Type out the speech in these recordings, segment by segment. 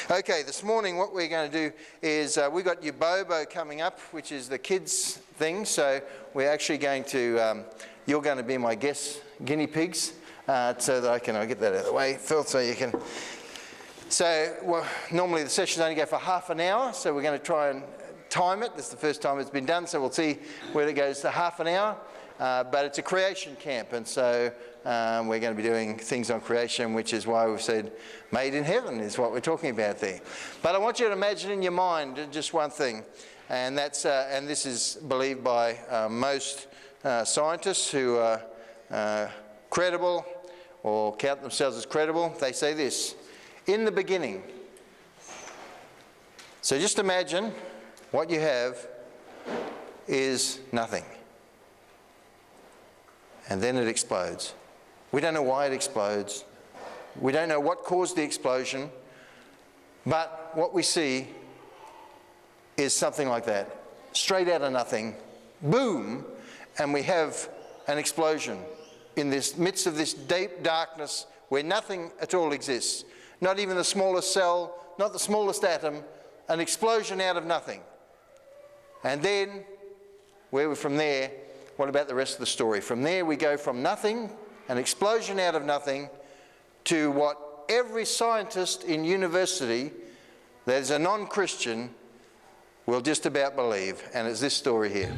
Okay, this morning what we're going to do is we've got Yubobo coming up, which is the kids thing. So we're actually going to, you're going to be my guinea pigs, so that I'll get that out of the way, Phil, so you can. So well, normally the sessions only go for half an hour, so we're going to try and time it. This is the first time it's been done, so we'll see whether it goes to half an hour. But it's a creation camp, and so we're going to be doing things on creation, which is why we've said made in heaven is what we're talking about there. But I want you to imagine in your mind just one thing, and that's and this is believed by most scientists who are credible or count themselves as credible. They say this: in the beginning. So just imagine what you have is nothing. And then it explodes. We don't know why it explodes. We don't know what caused the explosion. But what we see is something like that. Straight out of nothing, boom, and we have an explosion in this midst of this deep darkness where nothing at all exists. Not even the smallest cell, not the smallest atom, an explosion out of nothing. And then, from there, what about the rest of the story? From there we go from nothing, an explosion out of nothing, to what every scientist in university that is a non-Christian will just about believe, and it's this story here.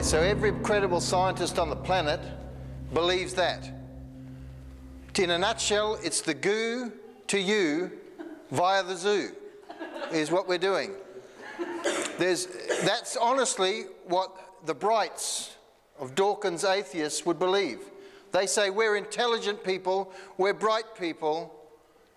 So every credible scientist on the planet believes that. In a nutshell, it's the goo to you via the zoo, is what we're doing. That's honestly what the Brights of Dawkins atheists would believe. They say we're intelligent people, we're bright people.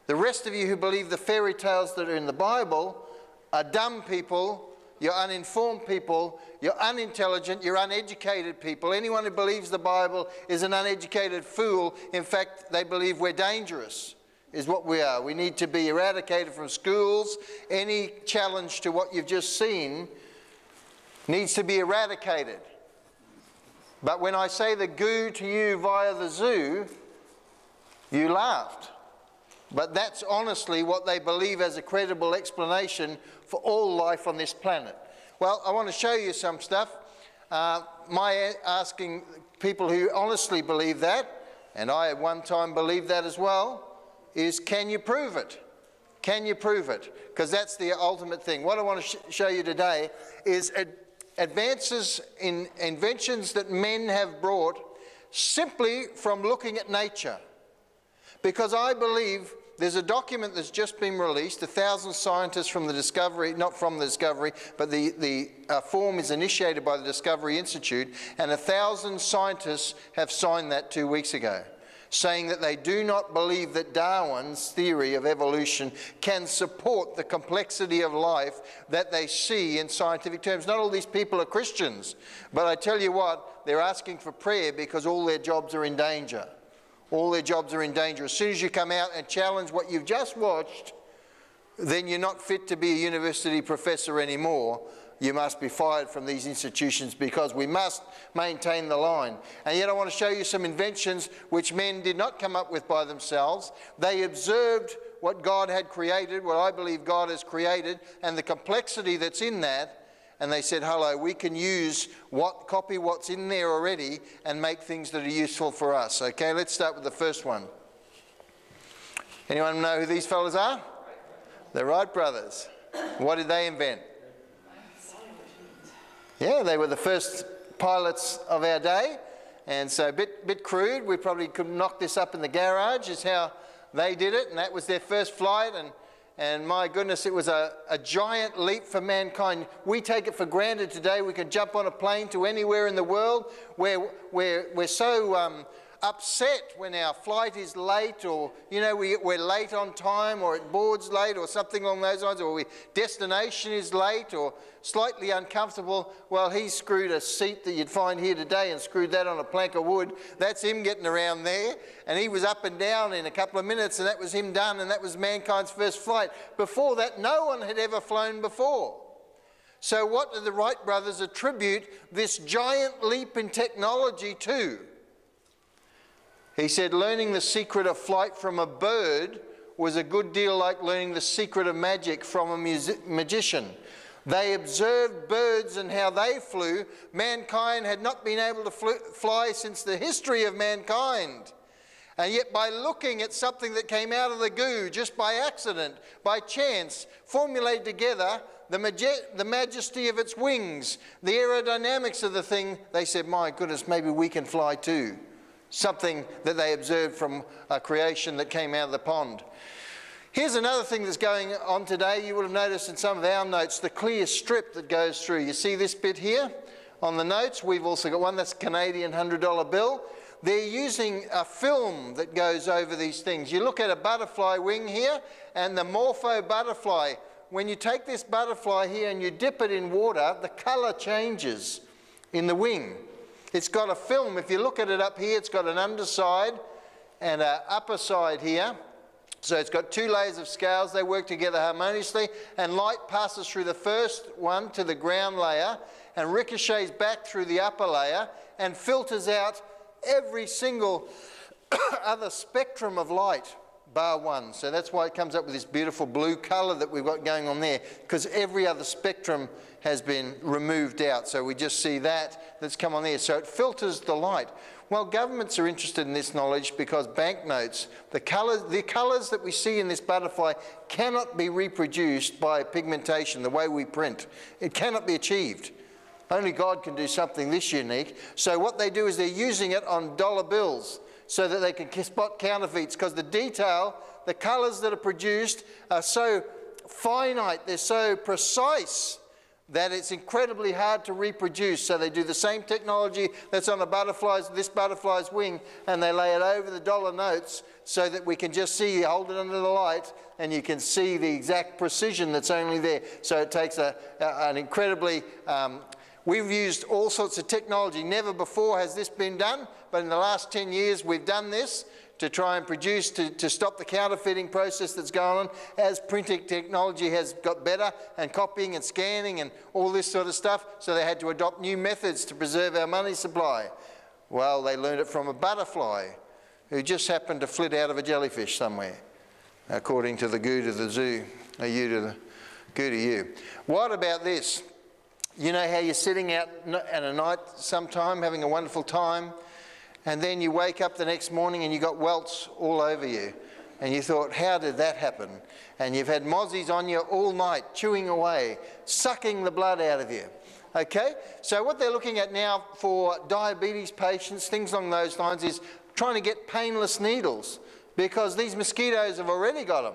The rest of you who believe the fairy tales that are in the Bible are dumb people, you're uninformed people, you're unintelligent, you're uneducated people. Anyone who believes the Bible is an uneducated fool. In fact, they believe we're dangerous, is what we are. We need to be eradicated from schools. Any challenge to what you've just seen needs to be eradicated. But when I say the goo to you via the zoo, you laughed. But that's honestly what they believe as a credible explanation for all life on this planet. Well, I want to show you some stuff. My asking people who honestly believe that, and I at one time believed that as well, is can you prove it? Can you prove it? Because that's the ultimate thing. What I want to show you today is advances in inventions that men have brought simply from looking at nature. Because I believe there's a document that's just been released, 1,000 scientists from the Discovery, not from the Discovery, but the form is initiated by the Discovery Institute, and 1,000 scientists have signed that 2 weeks ago, saying that they do not believe that Darwin's theory of evolution can support the complexity of life that they see in scientific terms. Not all these people are Christians, but I tell you what, they're asking for prayer because all their jobs are in danger. All their jobs are in danger. As soon as you come out and challenge what you've just watched, then you're not fit to be a university professor anymore. You must be fired from these institutions because we must maintain the line. And yet I want to show you some inventions which men did not come up with by themselves. They observed what God had created, what I believe God has created, and the complexity that's in that. And they said, hello, we can copy what's in there already and make things that are useful for us. Okay, let's start with the first one. Anyone know who these fellas are? The Wright brothers. What did they invent? Yeah, they were the first pilots of our day. And so a bit crude. We probably could knock this up in the garage is how they did it. And that was their first flight. And my goodness, it was a giant leap for mankind. We take it for granted today. We can jump on a plane to anywhere in the world. We're so upset when our flight is late, or we're late on time, or it boards late, or something along those lines, or destination is late, or slightly uncomfortable. Well, he screwed a seat that you'd find here today and screwed that on a plank of wood. That's him getting around there, and he was up and down in a couple of minutes, and that was him done, and that was mankind's first flight. Before that, no one had ever flown before. So what do the Wright brothers attribute this giant leap in technology to? He said learning the secret of flight from a bird was a good deal like learning the secret of magic from a magician. They observed birds and how they flew. Mankind had not been able to fly since the history of mankind. And yet by looking at something that came out of the goo, just by accident, by chance, formulated together, the majesty of its wings, the aerodynamics of the thing, they said, my goodness, maybe we can fly too. Something that they observed from a creation that came out of the pond. Here's another thing that's going on today. You would have noticed in some of our notes the clear strip that goes through. You see this bit here on the notes? We've also got one that's a Canadian $100 bill. They're using a film that goes over these things. You look at a butterfly wing here, and the morpho butterfly. When you take this butterfly here and you dip it in water, the colour changes in the wing. It's got a film. If you look at it up here, it's got an underside and an upper side here. So it's got two layers of scales. They work together harmoniously, and light passes through the first one to the ground layer and ricochets back through the upper layer and filters out every single other spectrum of light, bar one. So that's why it comes up with this beautiful blue colour that we've got going on there, because every other spectrum has been removed out. So we just see that's come on there. So it filters the light. Well, governments are interested in this knowledge because banknotes, the colours that we see in this butterfly cannot be reproduced by pigmentation, the way we print. It cannot be achieved. Only God can do something this unique. So what they do is they're using it on dollar bills so that they can spot counterfeits, because the detail, the colours that are produced are so finite, they're so precise that it's incredibly hard to reproduce. So they do the same technology that's on this butterfly's wing, and they lay it over the dollar notes so that we can just see, hold it under the light, and you can see the exact precision that's only there. So it takes an incredibly... we've used all sorts of technology. Never before has this been done, but in the last 10 years we've done this to try and produce, to stop the counterfeiting process that's going on. As printing technology has got better, and copying and scanning and all this sort of stuff, so they had to adopt new methods to preserve our money supply. Well, they learned it from a butterfly who just happened to flit out of a jellyfish somewhere, according to the goo to the zoo, a you to the goo to you. What about this? You know how you're sitting out at a night sometime having a wonderful time, and then you wake up the next morning and you got welts all over you, and you thought, how did that happen? And you've had mozzies on you all night, chewing away, sucking the blood out of you. Okay, so what they're looking at now for diabetes patients, things along those lines, is trying to get painless needles, because these mosquitoes have already got them.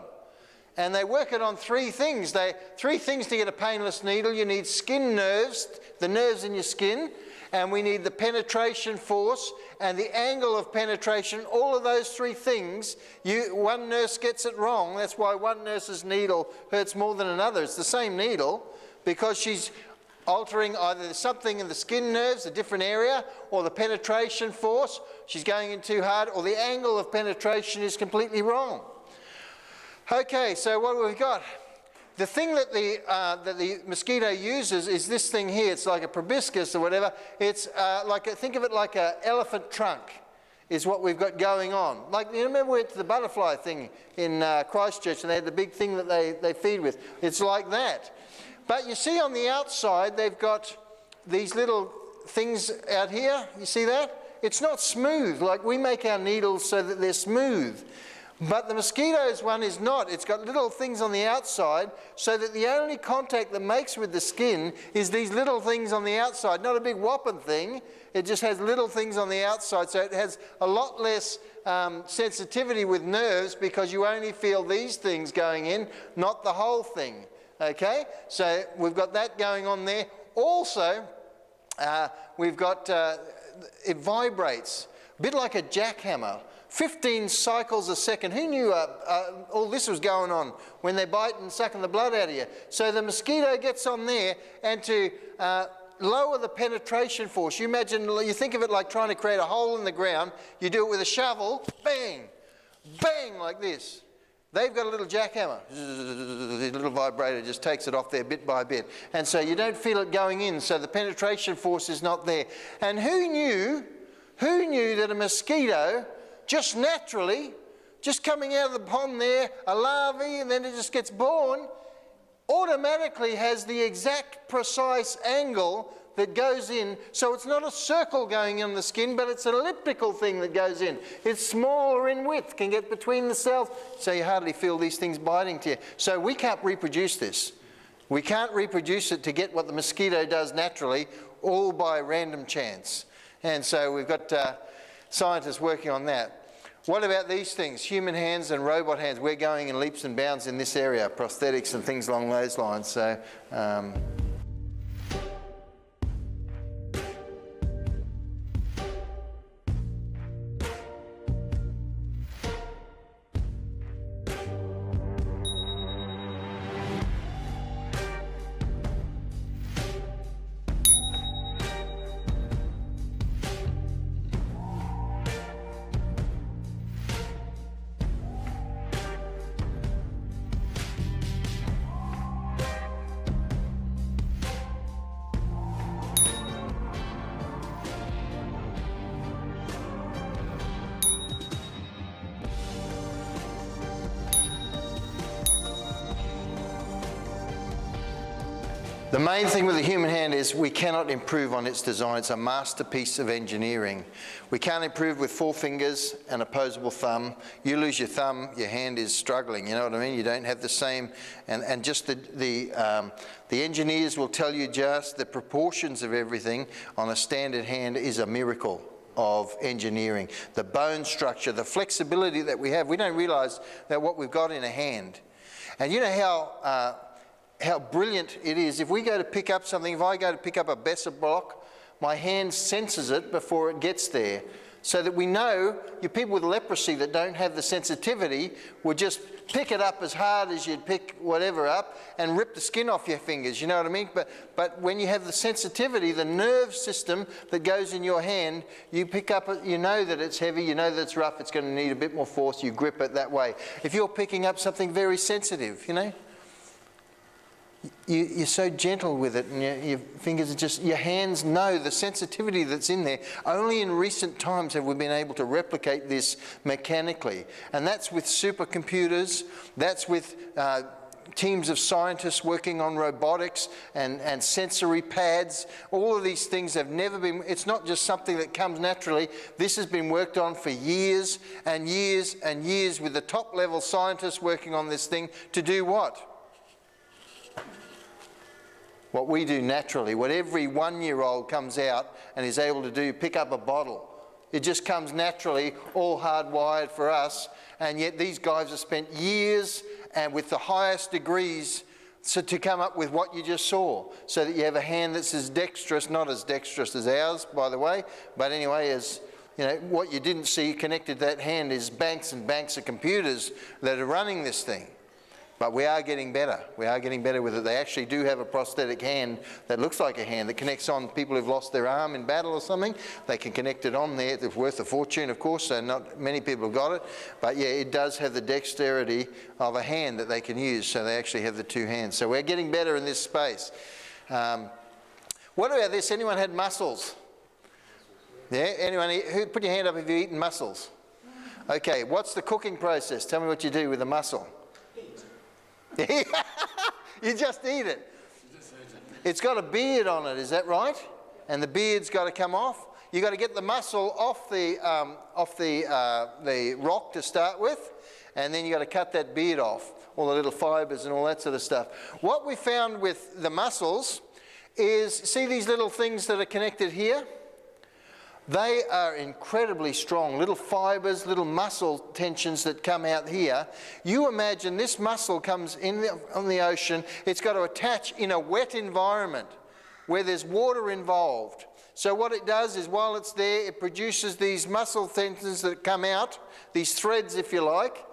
And they work it on three things. Three things to get a painless needle. You need skin nerves, the nerves in your skin, and we need the penetration force and the angle of penetration. All of those three things, one nurse gets it wrong. That's why one nurse's needle hurts more than another. It's the same needle, because she's altering either something in the skin nerves, a different area, or the penetration force, she's going in too hard, or the angle of penetration is completely wrong. Okay, so what have we got? The thing that the mosquito uses is this thing here. It's like a proboscis or whatever. It's think of it like an elephant trunk is what we've got going on. Like, you remember we went to the butterfly thing in Christchurch, and they had the big thing that they feed with. It's like that. But you see on the outside, they've got these little things out here. You see that? It's not smooth. Like, we make our needles so that they're smooth. But the mosquito's one is not. It's got little things on the outside, so that the only contact that makes with the skin is these little things on the outside. Not a big whopping thing. It just has little things on the outside, so it has a lot less sensitivity with nerves, because you only feel these things going in, not the whole thing. Okay? So we've got that going on there. Also, we've got, it vibrates, a bit like a jackhammer. 15 cycles a second. Who knew all this was going on when they bite and sucking the blood out of you? So the mosquito gets on there, and to lower the penetration force, you think of it like trying to create a hole in the ground. You do it with a shovel, bang, bang, like this. They've got a little jackhammer. The little vibrator just takes it off there bit by bit. And so you don't feel it going in, so the penetration force is not there. And who knew that a mosquito, just naturally, just coming out of the pond there, a larvae, and then it just gets born, automatically has the exact precise angle that goes in. So it's not a circle going in the skin, but it's an elliptical thing that goes in. It's smaller in width, can get between the cells, so you hardly feel these things biting to you. So we can't reproduce this. We can't reproduce it to get what the mosquito does naturally, all by random chance. And so we've got scientists working on that. What about these things? Human hands and robot hands. We're going in leaps and bounds in this area, prosthetics and things along those lines. So. The main thing with the human hand is we cannot improve on its design. It's a masterpiece of engineering. We can't improve with 4 fingers and opposable thumb. You lose your thumb, your hand is struggling, you know what I mean? You don't have the same, and just the engineers will tell you just the proportions of everything on a standard hand is a miracle of engineering. The bone structure, the flexibility that we have, we don't realize that what we've got in a hand. And you know how brilliant it is. If we go to pick up something, if I go to pick up a Besser block, my hand senses it before it gets there. So that we know, you people with leprosy that don't have the sensitivity would just pick it up as hard as you'd pick whatever up and rip the skin off your fingers, you know what I mean? But when you have the sensitivity, the nerve system that goes in your hand, you pick up, you know that it's heavy, you know that it's rough, it's going to need a bit more force, you grip it that way. If you're picking up something very sensitive, you know, you're so gentle with it, and your fingers are just, your hands know the sensitivity that's in there. Only in recent times have we been able to replicate this mechanically. And that's with supercomputers, that's with teams of scientists working on robotics and sensory pads. All of these things have never been, it's not just something that comes naturally. This has been worked on for years and years and years with the top level scientists working on this thing to do what? What we do naturally, what every 1-year-old comes out and is able to do, pick up a bottle. It just comes naturally, all hardwired for us, and yet these guys have spent years and with the highest degrees to come up with what you just saw, so that you have a hand that's as dexterous, not as dexterous as ours, by the way, but anyway, as you know, what you didn't see connected to that hand is banks and banks of computers that are running this thing. But we are getting better. We are getting better with it. They actually do have a prosthetic hand that looks like a hand that connects on people who've lost their arm in battle or something. They can connect it on there. It's worth a fortune, of course, so not many people have got it. But yeah, it does have the dexterity of a hand that they can use, so they actually have the 2 hands. So we're getting better in this space. What about this? Anyone had mussels? Yeah? Anyone? Put your hand up if you've eaten mussels. Okay, what's the cooking process? Tell me what you do with a mussel. You just eat it. It's got a beard on it, is that right? And the beard's got to come off. You've got to get the mussel off the rock to start with, and then you've got to cut that beard off, all the little fibres and all that sort of stuff. What we found with the mussels is, see these little things that are connected here? They are incredibly strong, little fibres, little muscle tensions that come out here. You imagine this mussel comes in on the ocean, it's got to attach in a wet environment where there's water involved. So what it does is while it's there, it produces these muscle tensions that come out, these threads if you like,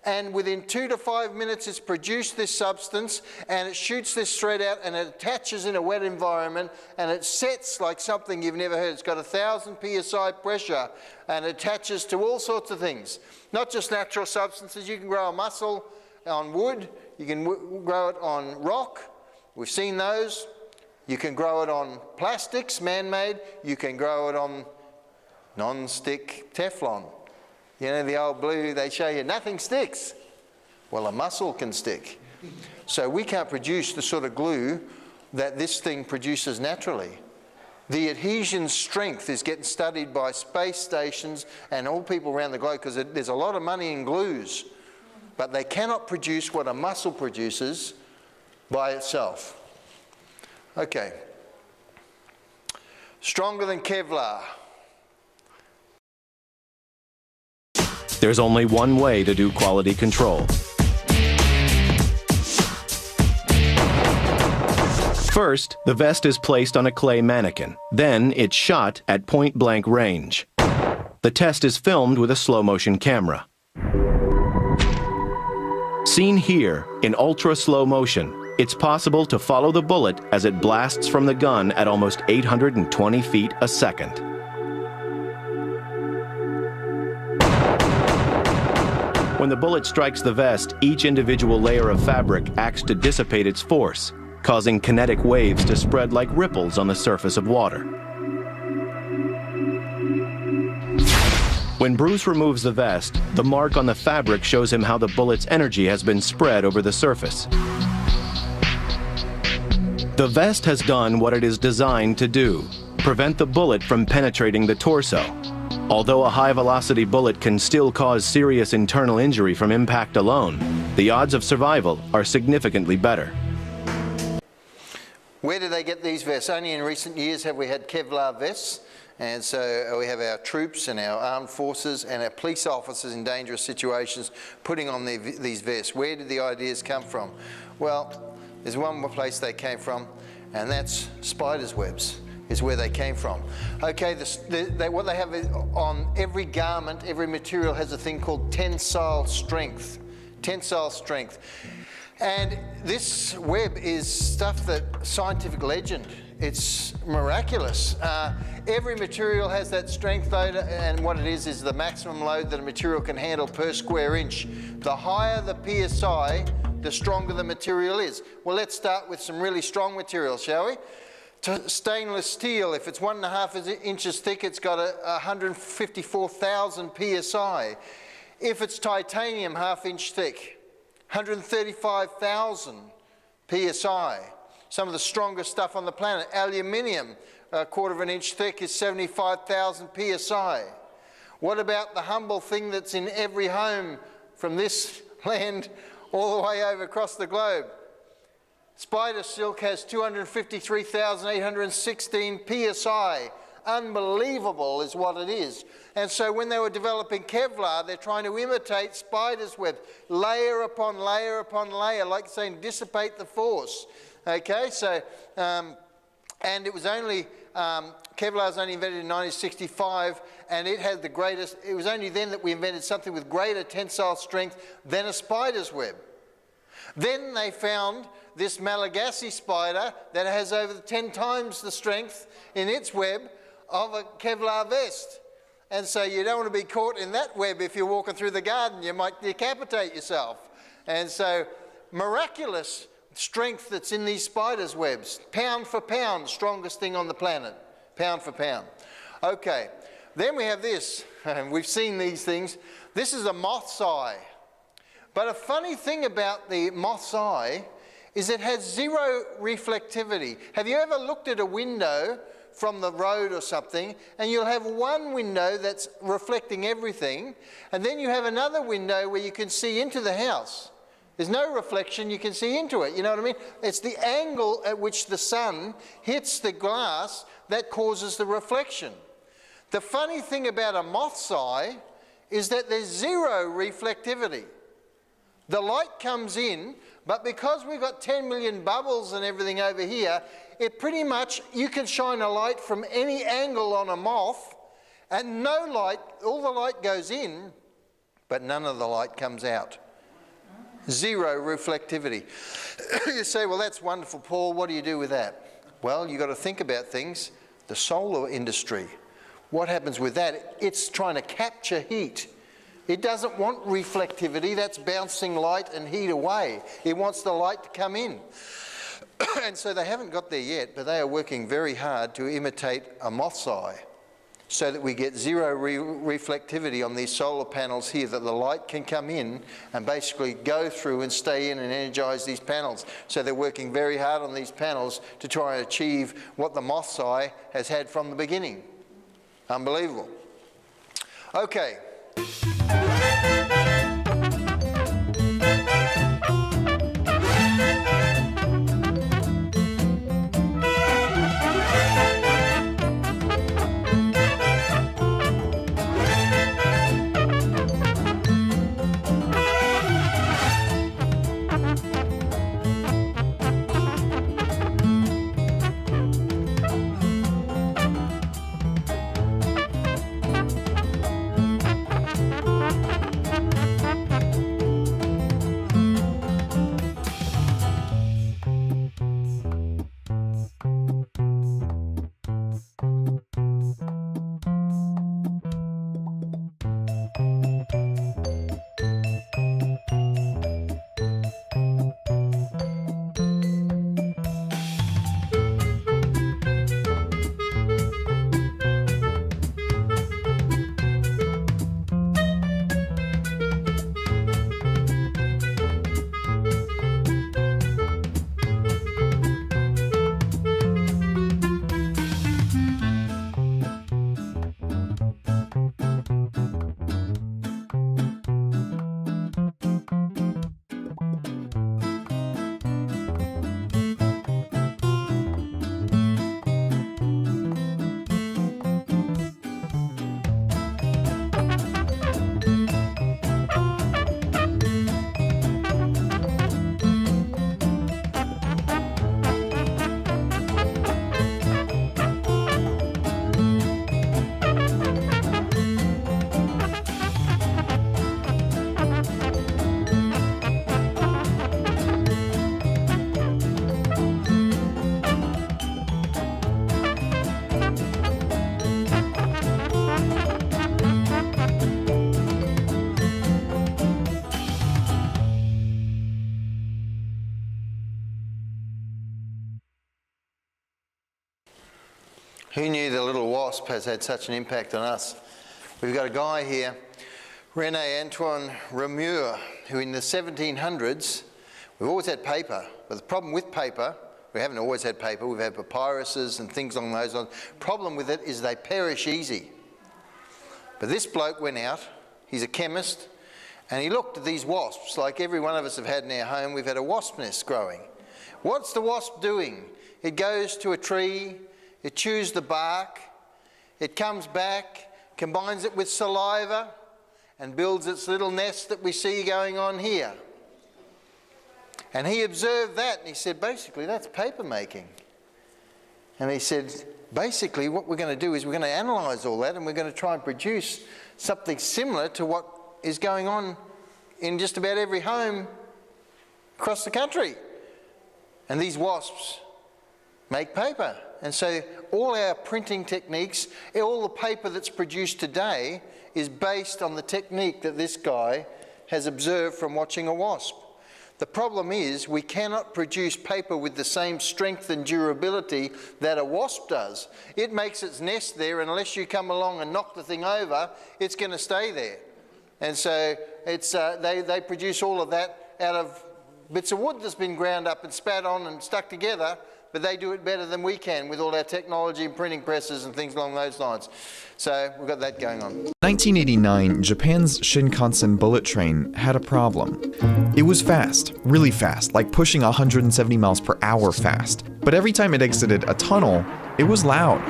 and within 2 to 5 minutes it's produced this substance and it shoots this thread out and it attaches in a wet environment and it sets like something you've never heard. It's got 1,000 psi pressure and it attaches to all sorts of things. Not just natural substances. You can grow a mussel on wood, you can grow it on rock, we've seen those. You can grow it on plastics, man-made, you can grow it on non-stick Teflon. You know, the old blue, they show you nothing sticks. Well, a mussel can stick. So we can't produce the sort of glue that this thing produces naturally. The adhesion strength is getting studied by space stations and all people around the globe because there's a lot of money in glues, but they cannot produce what a mussel produces by itself. Okay. Stronger than Kevlar. There's only one way to do quality control. First, the vest is placed on a clay mannequin. Then, it's shot at point-blank range. The test is filmed with a slow-motion camera. Seen here, in ultra-slow motion, it's possible to follow the bullet as it blasts from the gun at almost 820 feet a second. When the bullet strikes the vest, each individual layer of fabric acts to dissipate its force, causing kinetic waves to spread like ripples on the surface of water. When Bruce removes the vest, the mark on the fabric shows him how the bullet's energy has been spread over the surface. The vest has done what it is designed to do, prevent the bullet from penetrating the torso. Although a high-velocity bullet can still cause serious internal injury from impact alone, the odds of survival are significantly better. Where do they get these vests? Only in recent years have we had Kevlar vests, and so we have our troops and our armed forces and our police officers in dangerous situations putting on these vests. Where did the ideas come from? Well, there's one more place they came from, and that's spiders' webs is where they came from. Okay, what they have on every garment, every material has a thing called tensile strength. Tensile strength. And this web is stuff that scientific legend. It's miraculous. Every material has that strength load, and what it is the maximum load that a material can handle per square inch. The higher the PSI, the stronger the material is. Well, let's start with some really strong materials, shall we? Stainless steel, if it's 1.5 inches thick, it's got 154,000 PSI. If it's titanium, 1/2 inch thick, 135,000 PSI. Some of the strongest stuff on the planet. Aluminium, 1/4 inch thick, is 75,000 PSI. What about the humble thing that's in every home from this land all the way over across the globe? Spider silk has 253,816 PSI. Unbelievable is what it is. And so when they were developing Kevlar, they're trying to imitate spider's web, layer upon layer upon layer, like saying dissipate the force. Okay, so, and it was only, Kevlar was only invented in 1965, and it had the greatest, it was only then that we invented something with greater tensile strength than a spider's web. Then they found this Malagasy spider that has over 10 times the strength in its web of a Kevlar vest. And so you don't want to be caught in that web if you're walking through the garden. You might decapitate yourself. And so miraculous strength that's in these spiders' webs. Pound for pound, strongest thing on the planet. Pound for pound. Okay, then we have this, and we've seen these things. This is a moth's eye. But a funny thing about the moth's eye is it has zero reflectivity. Have you ever looked at a window from the road or something, and you'll have one window that's reflecting everything, and then you have another window where you can see into the house. There's no reflection, you can see into it, you know what I mean? It's the angle at which the sun hits the glass that causes the reflection. The funny thing about a moth's eye is that there's zero reflectivity. The light comes in, but because we've got 10 million bubbles and everything over here, it pretty much, you can shine a light from any angle on a moth, and no light, all the light goes in, but none of the light comes out. Zero reflectivity. You say, well, that's wonderful, Paul, what do you do with that? Well, you've got to think about things. The solar industry, what happens with that? It's trying to capture heat. It doesn't want reflectivity, that's bouncing light and heat away. It wants the light to come in. And so they haven't got there yet, but they are working very hard to imitate a moth's eye so that we get zero reflectivity on these solar panels here, that the light can come in and basically go through and stay in and energize these panels. So they're working very hard on these panels to try and achieve what the moth's eye has had from the beginning. Unbelievable. Okay. Who knew the little wasp has had such an impact on us? We've got a guy here, René Antoine Reaumur, who in the 1700s, we've always had paper, but the problem with paper, we haven't always had paper, we've had papyruses and things along those lines. Problem with it is they perish easy. But this bloke went out, he's a chemist, and he looked at these wasps, like every one of us have had in our home. We've had a wasp nest growing. What's the wasp doing? It goes to a tree, it chews the bark, it comes back, combines it with saliva, and builds its little nest that we see going on here. And he observed that, and he said, basically, that's paper making. And he said, basically, what we're going to do is we're going to analyse all that, and we're going to try and produce something similar to what is going on in just about every home across the country. And these wasps make paper. And so all our printing techniques, all the paper that's produced today is based on the technique that this guy has observed from watching a wasp. The problem is we cannot produce paper with the same strength and durability that a wasp does. It makes its nest there, and unless you come along and knock the thing over, it's going to stay there. And so it's, they produce all of that out of bits of wood that's been ground up and spat on and stuck together, but they do it better than we can with all our technology and printing presses and things along those lines. So we've got that going on. 1989, Japan's Shinkansen bullet train had a problem. It was fast, really fast, like pushing 170 miles per hour fast. But every time it exited a tunnel, it was loud.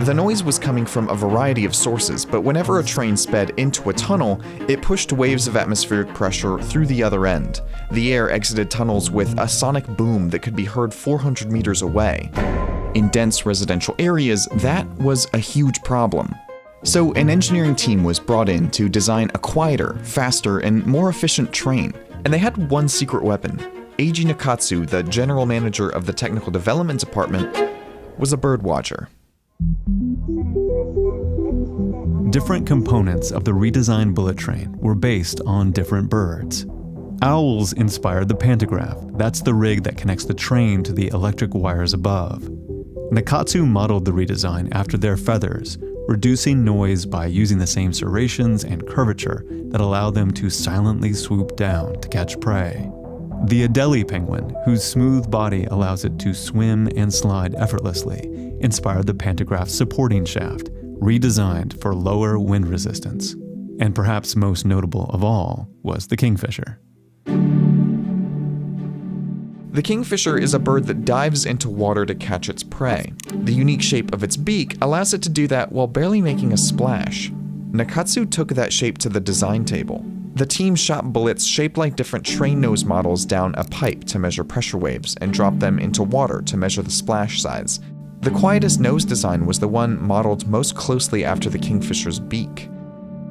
The noise was coming from a variety of sources, but whenever a train sped into a tunnel, it pushed waves of atmospheric pressure through the other end. The air exited tunnels with a sonic boom that could be heard 400 meters away. In dense residential areas, that was a huge problem. So an engineering team was brought in to design a quieter, faster, and more efficient train. And they had one secret weapon. Eiji Nakatsu, the general manager of the technical development department, was a bird watcher. Different components of the redesigned bullet train were based on different birds. Owls inspired the pantograph. That's the rig that connects the train to the electric wires above. Nakatsu modeled the redesign after their feathers, reducing noise by using the same serrations and curvature that allow them to silently swoop down to catch prey. The Adelie penguin, whose smooth body allows it to swim and slide effortlessly, inspired the pantograph's supporting shaft, redesigned for lower wind resistance. And perhaps most notable of all was the kingfisher. The kingfisher is a bird that dives into water to catch its prey. The unique shape of its beak allows it to do that while barely making a splash. Nakatsu took that shape to the design table. The team shot bullets shaped like different train nose models down a pipe to measure pressure waves and dropped them into water to measure the splash size. The quietest nose design was the one modeled most closely after the kingfisher's beak.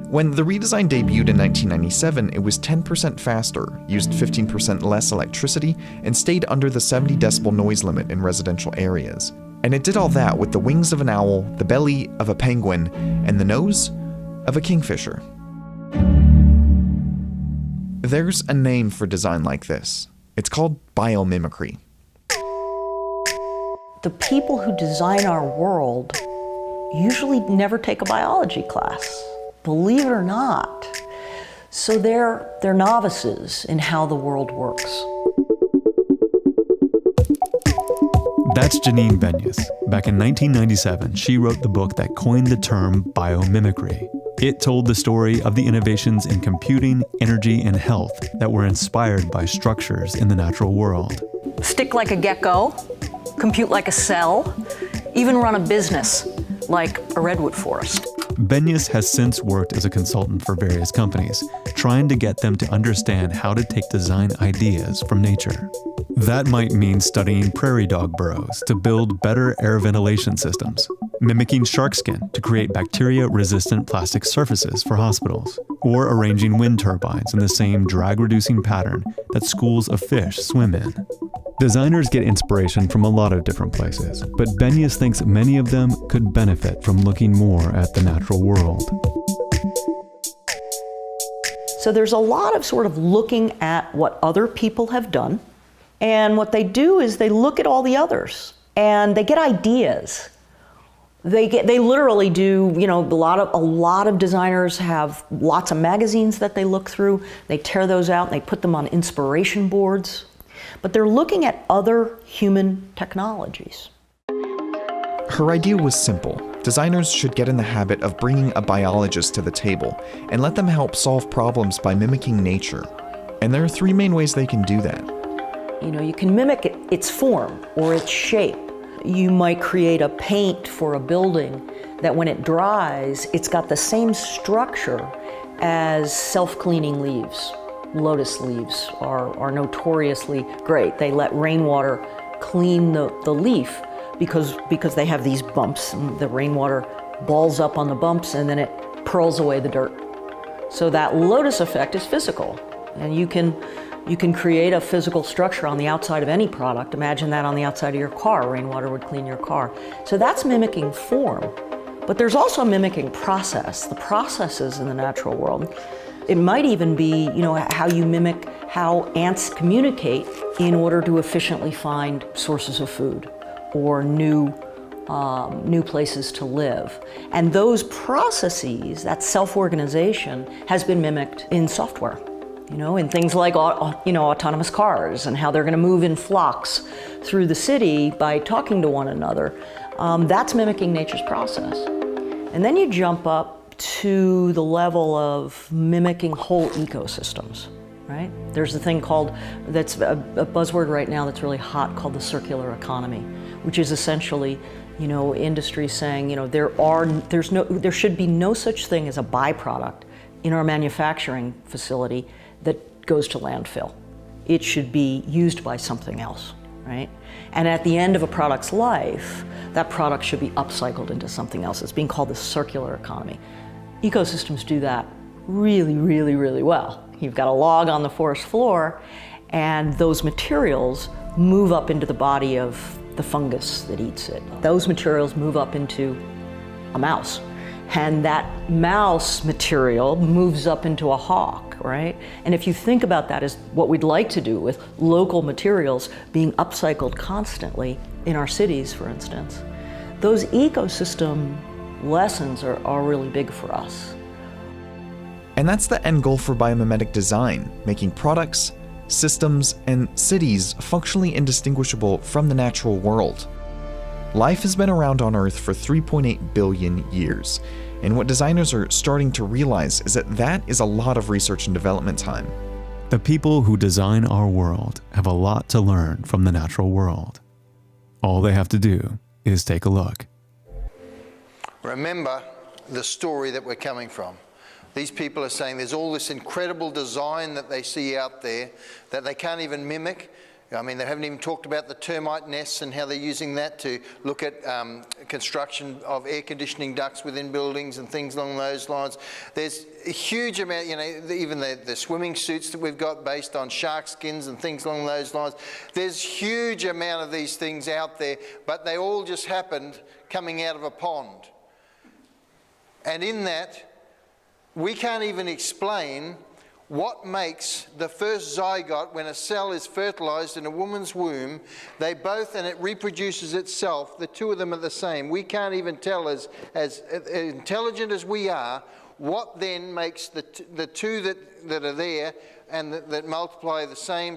When the redesign debuted in 1997, it was 10% faster, used 15% less electricity, and stayed under the 70 decibel noise limit in residential areas. And it did all that with the wings of an owl, the belly of a penguin, and the nose of a kingfisher. There's a name for design like this. It's called biomimicry. The people who design our world usually never take a biology class, believe it or not. So they're novices in how the world works. That's Janine Benyus. Back in 1997, she wrote the book that coined the term biomimicry. It told the story of the innovations in computing, energy, and health that were inspired by structures in the natural world. Stick like a gecko, compute like a cell, even run a business like a redwood forest. Benyus has since worked as a consultant for various companies, trying to get them to understand how to take design ideas from nature. That might mean studying prairie dog burrows to build better air ventilation systems, mimicking shark skin to create bacteria-resistant plastic surfaces for hospitals, or arranging wind turbines in the same drag-reducing pattern that schools of fish swim in. Designers get inspiration from a lot of different places, but Benyus thinks many of them could benefit from looking more at the natural world. So there's a lot of sort of looking at what other people have done, and what they do is they look at all the others and they get ideas. They literally do, you know, a lot of designers have lots of magazines that they look through. They tear those out and they put them on inspiration boards. But they're looking at other human technologies. Her idea was simple. Designers should get in the habit of bringing a biologist to the table and let them help solve problems by mimicking nature. And there are 3 main ways they can do that. You know, you can mimic its form or its shape. You might create a paint for a building that when it dries, it's got the same structure as self-cleaning leaves. Lotus leaves are notoriously great. They let rainwater clean the leaf because they have these bumps, and the rainwater balls up on the bumps and then it pearls away the dirt. So that lotus effect is physical, and you can create a physical structure on the outside of any product. Imagine that on the outside of your car. Rainwater would clean your car. So that's mimicking form. But there's also mimicking process, the processes in the natural world. It might even be, you know, how you mimic how ants communicate in order to efficiently find sources of food or new places to live. And those processes, that self-organization, has been mimicked in software. You know, in things like autonomous cars and how they're going to move in flocks through the city by talking to one another. That's mimicking nature's process. And then you jump up to the level of mimicking whole ecosystems, right? There's a thing that's a buzzword right now that's really hot called the circular economy, which is essentially, you know, industry saying, you know, there should be no such thing as a byproduct in our manufacturing facility that goes to landfill. It should be used by something else, right? And at the end of a product's life, that product should be upcycled into something else. It's being called the circular economy. Ecosystems do that really, really, really well. You've got a log on the forest floor, and those materials move up into the body of the fungus that eats it. Those materials move up into a mouse. And that mouse material moves up into a hawk, right? And if you think about that as what we'd like to do with local materials being upcycled constantly in our cities, for instance, those ecosystem lessons are really big for us. And that's the end goal for biomimetic design, making products, systems, and cities functionally indistinguishable from the natural world. Life has been around on Earth for 3.8 billion years, and what designers are starting to realize is that is a lot of research and development time. The people who design our world have a lot to learn from the natural world. All they have to do is take a look. Remember the story that we're coming from. These people are saying there's all this incredible design that they see out there that they can't even mimic. I mean, they haven't even talked about the termite nests and how they're using that to look at construction of air conditioning ducts within buildings and things along those lines. There's a huge amount, you know, even the swimming suits that we've got based on shark skins and things along those lines. There's huge amount of these things out there, but they all just happened coming out of a pond. And in that, we can't even explain what makes the first zygote, when a cell is fertilized in a woman's womb, and it reproduces itself, the two of them are the same. We can't even tell, as intelligent as we are, what then makes the two that are there and that multiply the same,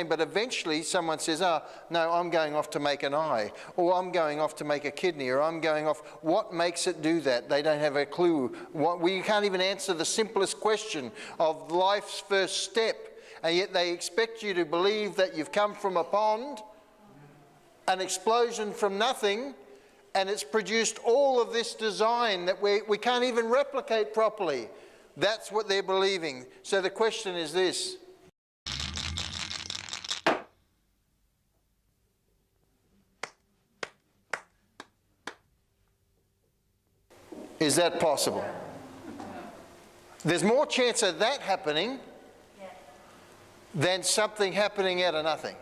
but eventually someone says, oh, no, I'm going off to make an eye, or I'm going off to make a kidney, or I'm going off. What makes it do that? They don't have a clue. We can't even answer the simplest question of life's first step, and yet they expect you to believe that you've come from a pond, an explosion from nothing, and it's produced all of this design that we can't even replicate properly. That's what they're believing. So the question is this. Is that possible? There's more chance of that happening than something happening out of nothing.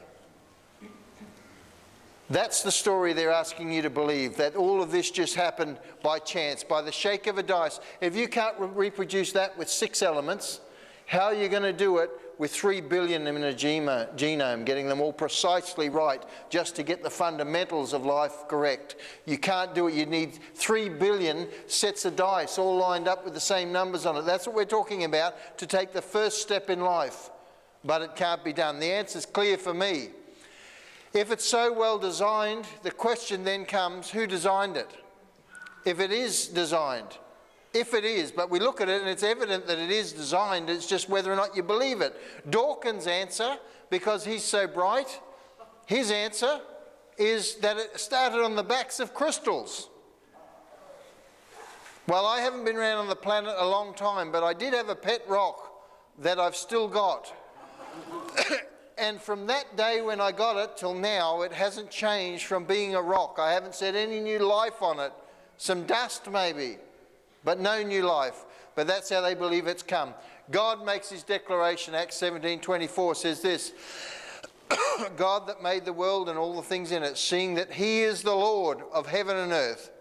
That's the story they're asking you to believe, that all of this just happened by chance, by the shake of a dice. If you can't reproduce that with 6 elements, how are you going to do it with 3 billion in a genome, getting them all precisely right just to get the fundamentals of life correct. You can't do it. You need 3 billion sets of dice all lined up with the same numbers on it. That's what we're talking about, to take the first step in life. But it can't be done. The answer's clear for me. If it's so well designed, the question then comes, who designed it? If it is designed, if it is, but we look at it and it's evident that it is designed, it's just whether or not you believe it. Dawkins' answer, because he's so bright, his answer is that it started on the backs of crystals. Well, I haven't been around on the planet a long time, but I did have a pet rock that I've still got. And from that day when I got it till now, it hasn't changed from being a rock. I haven't set any new life on it. Some dust maybe, but no new life. But that's how they believe it's come. God makes his declaration. Acts 17:24 says this, God that made the world and all the things in it, seeing that he is the Lord of heaven and earth,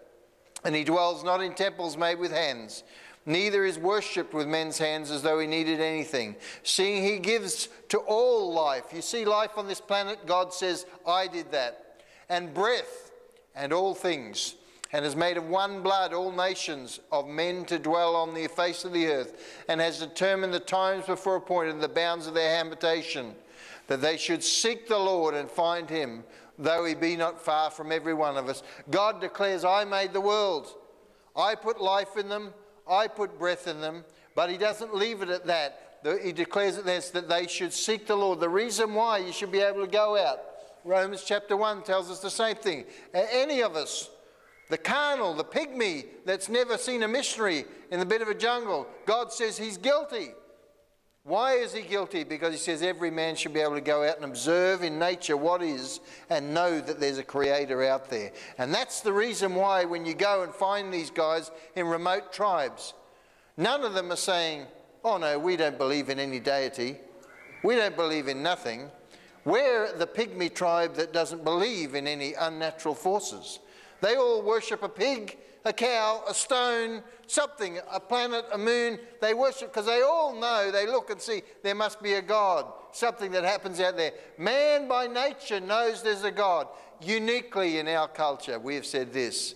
and he dwells not in temples made with hands, neither is worshipped with men's hands as though he needed anything, seeing he gives to all life. You see life on this planet, God says, I did that. And breath and all things, and has made of one blood all nations of men to dwell on the face of the earth, and has determined the times before appointed, the bounds of their habitation, that they should seek the Lord and find him, though he be not far from every one of us. God declares, I made the world. I put life in them. I put breath in them, but he doesn't leave it at that. He declares it this, that they should seek the Lord. The reason why you should be able to go out, Romans chapter 1 tells us the same thing. Any of us, the carnal, the pygmy that's never seen a missionary in the bit of a jungle, God says he's guilty. Why is he guilty? Because he says every man should be able to go out and observe in nature what is and know that there's a creator out there. And that's the reason why when you go and find these guys in remote tribes, none of them are saying, oh no, we don't believe in any deity. We don't believe in nothing. We're the pygmy tribe that doesn't believe in any unnatural forces. They all worship a pig, a cow, a stone, something, a planet, a moon. They worship because they all know, they look and see there must be a God, something that happens out there. Man by nature knows there's a God. Uniquely in our culture, we have said this,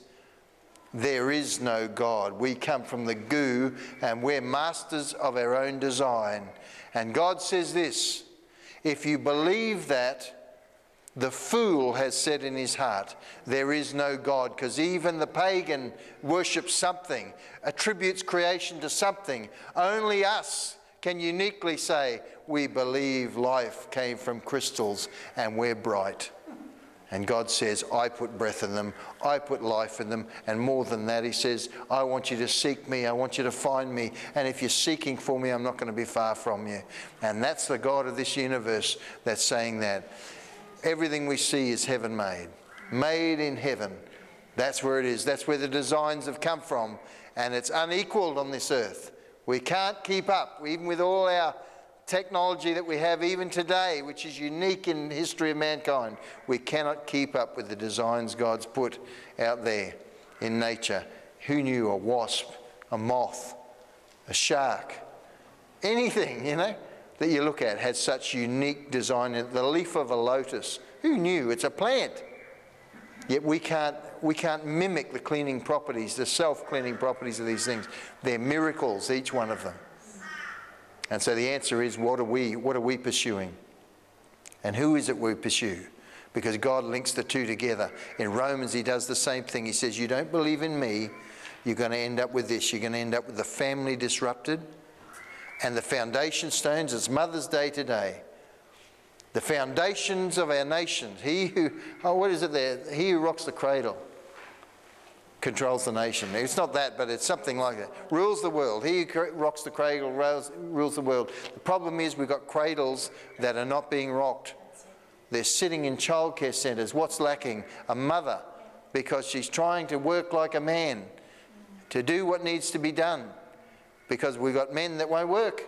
there is no God. We come from the goo and we're masters of our own design. And God says this, if you believe that, the fool has said in his heart, there is no God, because even the pagan worships something, attributes creation to something. Only us can uniquely say, we believe life came from crystals and we're bright. And God says, I put breath in them, I put life in them, and more than that, he says, I want you to seek me, I want you to find me, and if you're seeking for me, I'm not going to be far from you. And that's the God of this universe that's saying that. Everything we see is heaven made. Made in heaven. That's where it is. That's where the designs have come from. And it's unequaled on this earth. We can't keep up, even with all our technology that we have even today, which is unique in the history of mankind. We cannot keep up with the designs God's put out there in nature. Who knew a wasp, a moth, a shark, anything, you know, that you look at had such unique design. The leaf of a lotus, who knew? It's a plant. Yet we can't mimic the cleaning properties, the self-cleaning properties of these things. They're miracles, each one of them. And so the answer is, what are we pursuing? And who is it we pursue? Because God links the two together. In Romans, he does the same thing. He says, you don't believe in me, you're going to end up with this. You're going to end up with the family disrupted, and the foundation stones. It's Mother's Day today. The foundations of our nations. He who, what is it there? He who rocks the cradle controls the nation. It's not that, but it's something like that. Rules the world. He who rocks the cradle rules the world. The problem is we've got cradles that are not being rocked. They're sitting in childcare centres. What's lacking? A mother, because she's trying to work like a man, to do what needs to be done. Because we've got men that won't work,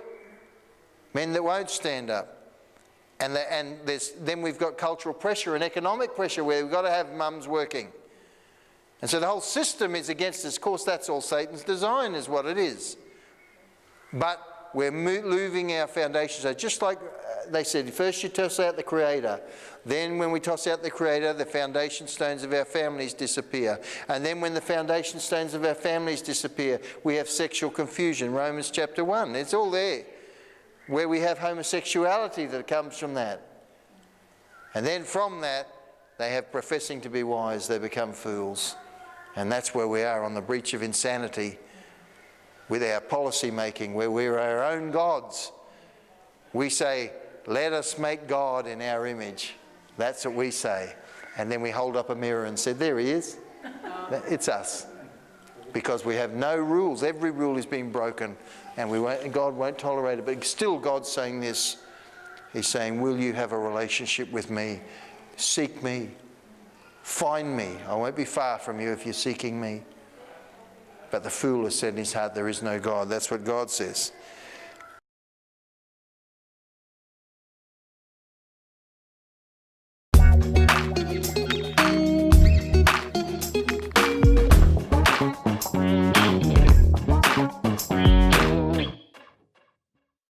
men that won't stand up. And then we've got cultural pressure and economic pressure where we've got to have mums working. And so the whole system is against us. Of course, that's all Satan's design is what it is. But we're moving our foundations. So just like they said, first you toss out the Creator. Then when we toss out the Creator, the foundation stones of our families disappear. And then when the foundation stones of our families disappear, we have sexual confusion. Romans chapter 1, it's all there. Where we have homosexuality that comes from that. And then from that, they have professing to be wise, they become fools. And that's where we are on the breach of insanity with our policy making, where we're our own gods. We say, let us make God in our image. That's what we say. And then we hold up a mirror and say, there he is. It's us. Because we have no rules. Every rule is being broken. And God won't tolerate it. But still God's saying this. He's saying, will you have a relationship with me? Seek me. Find me. I won't be far from you if you're seeking me. But the fool has said in his heart, there is no God. That's what God says.